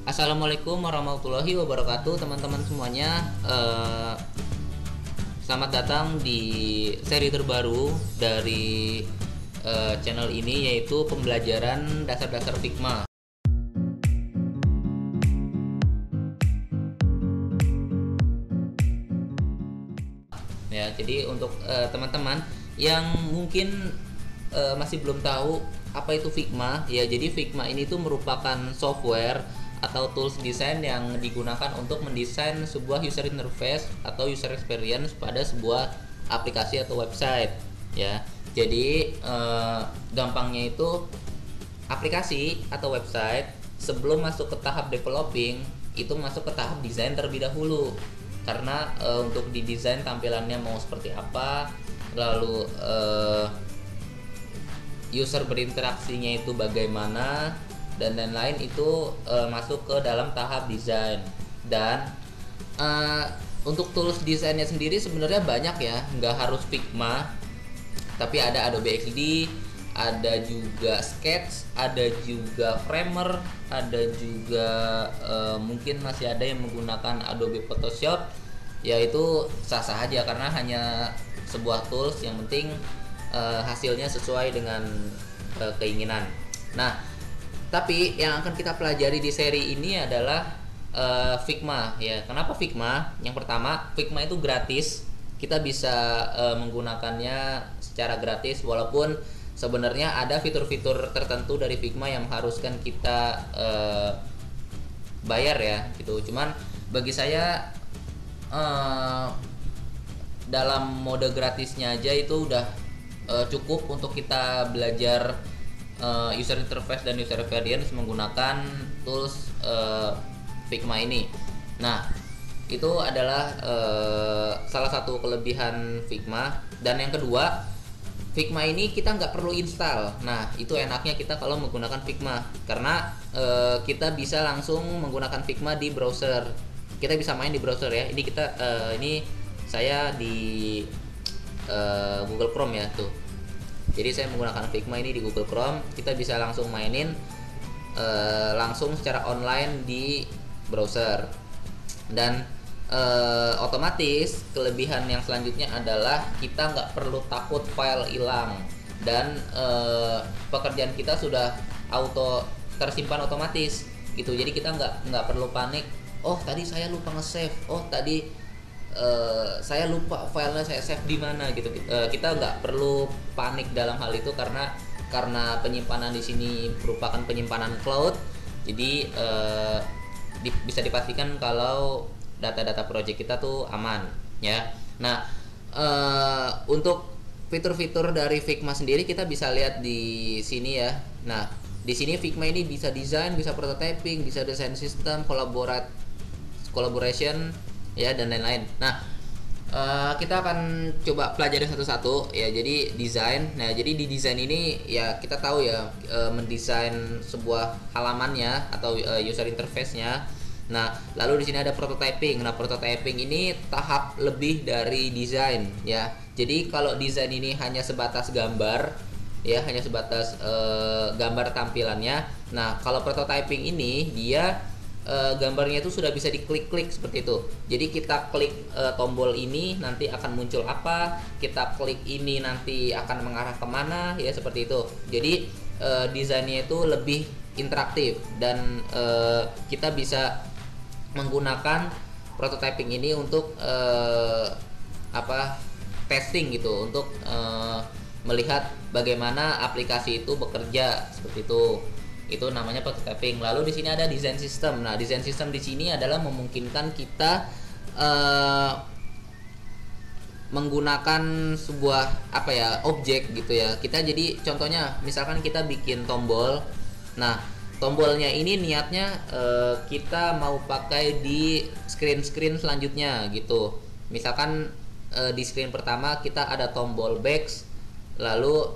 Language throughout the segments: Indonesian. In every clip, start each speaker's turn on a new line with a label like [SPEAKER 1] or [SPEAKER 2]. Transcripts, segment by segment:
[SPEAKER 1] Assalamualaikum warahmatullahi wabarakatuh, teman-teman semuanya. Selamat datang di seri terbaru dari channel ini, yaitu pembelajaran dasar-dasar Figma. Ya, jadi untuk teman-teman yang mungkin masih belum tahu apa itu Figma, ya jadi Figma ini tuh merupakan software atau tools desain yang digunakan untuk mendesain sebuah user interface atau user experience pada sebuah aplikasi atau website, ya. Jadi gampangnya itu aplikasi atau website sebelum masuk ke tahap developing itu masuk ke tahap desain terlebih dahulu, karena untuk didesain tampilannya mau seperti apa, lalu user berinteraksinya itu bagaimana, dan lain-lain itu masuk ke dalam tahap desain. Dan untuk tools desainnya sendiri sebenarnya banyak ya, nggak harus Figma, tapi ada Adobe XD, ada juga Sketch, ada juga Framer, ada juga mungkin masih ada yang menggunakan Adobe Photoshop. Ya itu sah-sah aja karena hanya sebuah tools, yang penting hasilnya sesuai dengan keinginan. Nah, tapi yang akan kita pelajari di seri ini adalah Figma, ya. Kenapa Figma? Yang pertama, Figma itu gratis. Kita bisa menggunakannya secara gratis, walaupun sebenarnya ada fitur-fitur tertentu dari Figma yang mengharuskan kita bayar ya, gitu. Cuman bagi saya dalam mode gratisnya aja itu udah cukup untuk kita belajar user interface dan user experience menggunakan tools Figma ini. Nah, itu adalah salah satu kelebihan Figma. Dan yang kedua, Figma ini kita nggak perlu install. Nah, itu enaknya kita kalau menggunakan Figma, karena kita bisa langsung menggunakan Figma di browser. Kita bisa main di browser ya. Ini kita ini saya di Google Chrome ya tuh. Jadi saya menggunakan Figma ini di Google Chrome. Kita bisa langsung mainin langsung secara online di browser. Dan otomatis kelebihan yang selanjutnya adalah kita nggak perlu takut file hilang, dan pekerjaan kita sudah auto tersimpan otomatis gitu. Jadi kita nggak perlu panik, oh tadi saya lupa nge-save, oh tadi saya lupa filenya saya save di mana gitu. Kita nggak perlu panik dalam hal itu, karena penyimpanan di sini merupakan penyimpanan cloud. Jadi bisa dipastikan kalau data-data project kita tuh aman, ya. Nah, untuk fitur-fitur dari Figma sendiri kita bisa lihat di sini ya. Nah, di sini Figma ini bisa desain, bisa prototyping, bisa desain sistem, collaboration, ya, dan lain-lain. Nah, kita akan coba pelajari satu-satu ya. Jadi desain. Nah, jadi di desain ini ya kita tahu ya, mendesain sebuah halamannya atau user interface-nya. Nah, lalu di sini ada prototyping. Nah, prototyping ini tahap lebih dari desain ya. Jadi kalau desain ini hanya sebatas gambar ya, hanya sebatas gambar tampilannya. Nah, kalau prototyping ini dia gambarnya itu sudah bisa diklik-klik seperti itu. Jadi kita klik tombol ini nanti akan muncul apa, kita klik ini nanti akan mengarah kemana, ya seperti itu. Jadi desainnya itu lebih interaktif, dan kita bisa menggunakan prototyping ini untuk testing gitu, untuk melihat bagaimana aplikasi itu bekerja seperti itu. Itu namanya prototyping. Lalu di sini ada design system. Nah, design system di sini adalah memungkinkan kita menggunakan sebuah objek gitu ya. Kita jadi contohnya misalkan kita bikin tombol. Nah, tombolnya ini niatnya kita mau pakai di screen selanjutnya gitu. Misalkan di screen pertama kita ada tombol back, lalu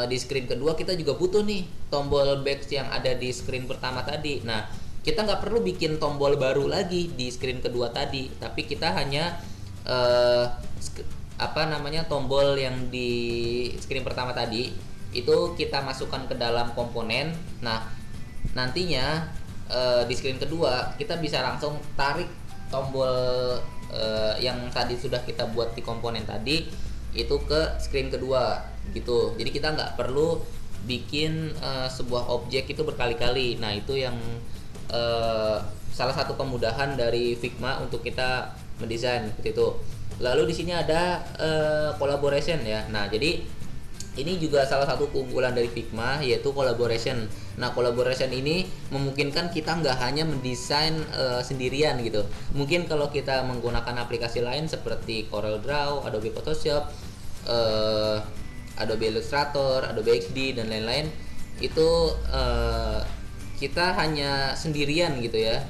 [SPEAKER 1] di screen kedua kita juga butuh nih tombol back yang ada di screen pertama tadi. Nah, kita nggak perlu bikin tombol baru lagi di screen kedua tadi, tapi kita hanya tombol yang di screen pertama tadi itu kita masukkan ke dalam komponen. Nah, nantinya di screen kedua kita bisa langsung tarik tombol yang tadi sudah kita buat di komponen tadi itu ke screen kedua gitu. Jadi kita nggak perlu bikin sebuah objek itu berkali-kali. Nah itu yang salah satu kemudahan dari Figma untuk kita mendesain seperti itu. Lalu di sini ada collaboration ya. Nah jadi ini juga salah satu keunggulan dari Figma, yaitu collaboration. Nah collaboration ini memungkinkan kita nggak hanya mendesain sendirian gitu. Mungkin kalau kita menggunakan aplikasi lain seperti CorelDRAW, Adobe Photoshop, Adobe Illustrator, Adobe XD dan lain-lain, itu kita hanya sendirian gitu ya.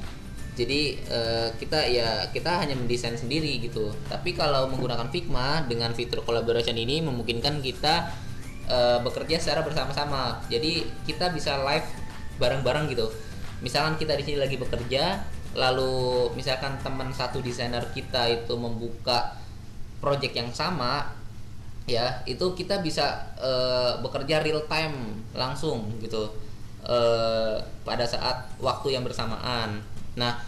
[SPEAKER 1] Jadi kita hanya mendesain sendiri gitu. Tapi kalau menggunakan Figma dengan fitur collaboration ini memungkinkan kita bekerja secara bersama-sama. Jadi kita bisa live bareng-bareng gitu. Misalkan kita di sini lagi bekerja, lalu misalkan teman satu desainer kita itu membuka project yang sama, ya itu kita bisa bekerja real time langsung gitu pada saat waktu yang bersamaan. Nah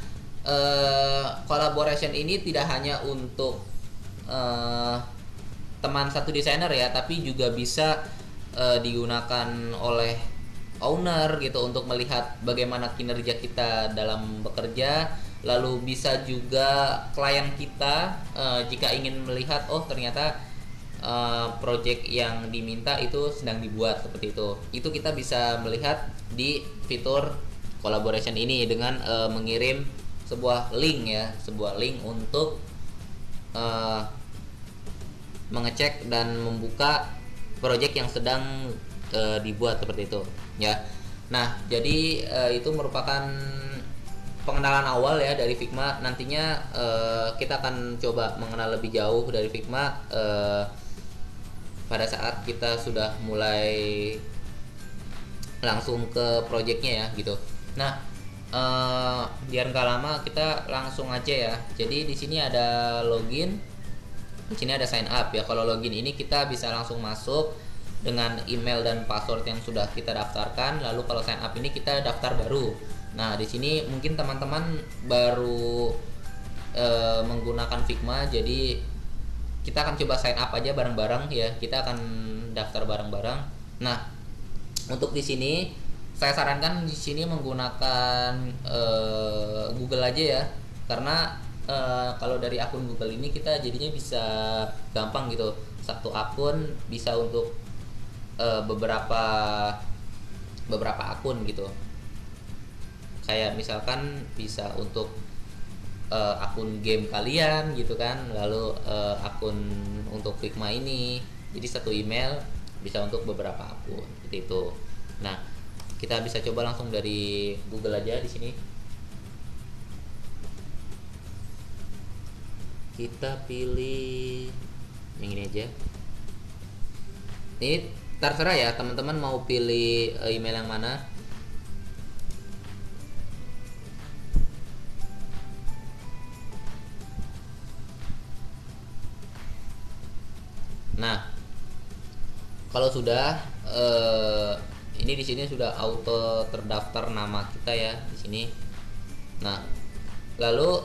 [SPEAKER 1] collaboration ini tidak hanya untuk teman satu desainer ya, tapi juga bisa digunakan oleh owner gitu untuk melihat bagaimana kinerja kita dalam bekerja. Lalu bisa juga klien kita jika ingin melihat ternyata project yang diminta itu sedang dibuat seperti itu kita bisa melihat di fitur collaboration ini dengan mengirim sebuah link untuk mengecek dan membuka project yang sedang dibuat seperti itu ya. Nah jadi itu merupakan pengenalan awal ya dari Figma. Nantinya kita akan coba mengenal lebih jauh dari Figma pada saat kita sudah mulai langsung ke projectnya ya gitu. Nah biar nggak lama kita langsung aja ya. Jadi di sini ada login, di sini ada sign up ya. Kalau login ini kita bisa langsung masuk dengan email dan password yang sudah kita daftarkan. Lalu kalau sign up ini kita daftar baru. Nah di sini mungkin teman-teman baru menggunakan Figma, jadi kita akan coba sign up aja bareng-bareng ya. Kita akan daftar bareng-bareng. Nah untuk di sini saya sarankan di sini menggunakan Google aja ya, karena kalau dari akun Google ini kita jadinya bisa gampang gitu. Satu akun bisa untuk beberapa akun gitu. Kayak misalkan bisa untuk akun game kalian gitu kan, lalu akun untuk Figma ini. Jadi satu email bisa untuk beberapa akun seperti itu. Nah kita bisa coba langsung dari Google aja di sini. Kita pilih yang ini aja. Ini terserah ya teman-teman mau pilih email yang mana. Nah kalau sudah ini di sini sudah auto terdaftar nama kita ya di sini. Nah lalu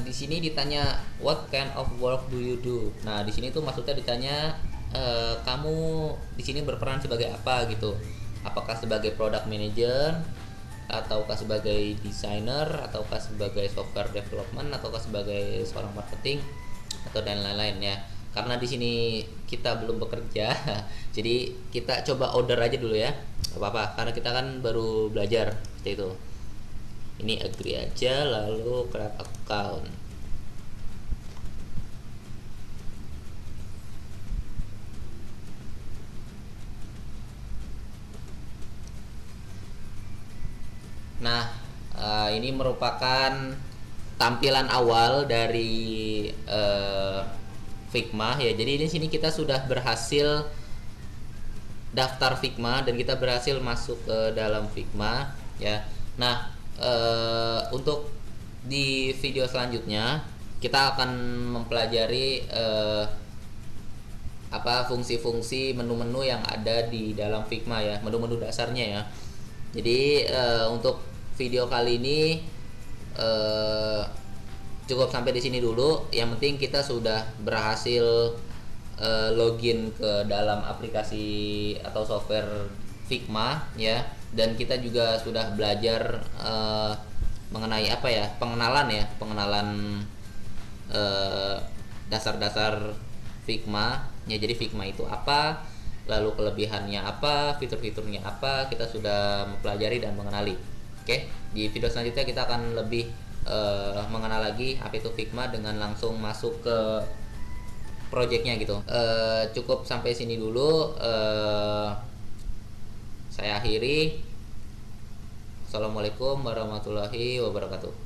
[SPEAKER 1] di sini ditanya what kind of work do you do. Nah di sini tuh maksudnya ditanya kamu di sini berperan sebagai apa gitu. Apakah sebagai product manager, ataukah sebagai designer, ataukah sebagai software development, ataukah sebagai seorang marketing atau dan lain-lain ya. Karena di sini kita belum bekerja, jadi kita coba order aja dulu ya, gak apa-apa, karena kita kan baru belajar seperti itu. Ini agree aja, lalu create account. Nah, ini merupakan tampilan awal dari Figma ya. Jadi di sini kita sudah berhasil daftar Figma dan kita berhasil masuk ke dalam Figma ya. Nah untuk di video selanjutnya kita akan mempelajari fungsi-fungsi menu-menu yang ada di dalam Figma ya, menu-menu dasarnya ya. Jadi untuk video kali ini cukup sampai di sini dulu. Yang penting kita sudah berhasil login ke dalam aplikasi atau software Figma ya, dan kita juga sudah belajar mengenai apa ya, pengenalan dasar-dasar Figma ya. Jadi Figma itu apa, lalu kelebihannya apa, fitur-fiturnya apa, kita sudah mempelajari dan mengenali. Oke, di video selanjutnya kita akan lebih mengenal lagi apa itu Figma dengan langsung masuk ke projectnya gitu. Cukup sampai sini dulu. Saya akhiri. Assalamualaikum warahmatullahi wabarakatuh.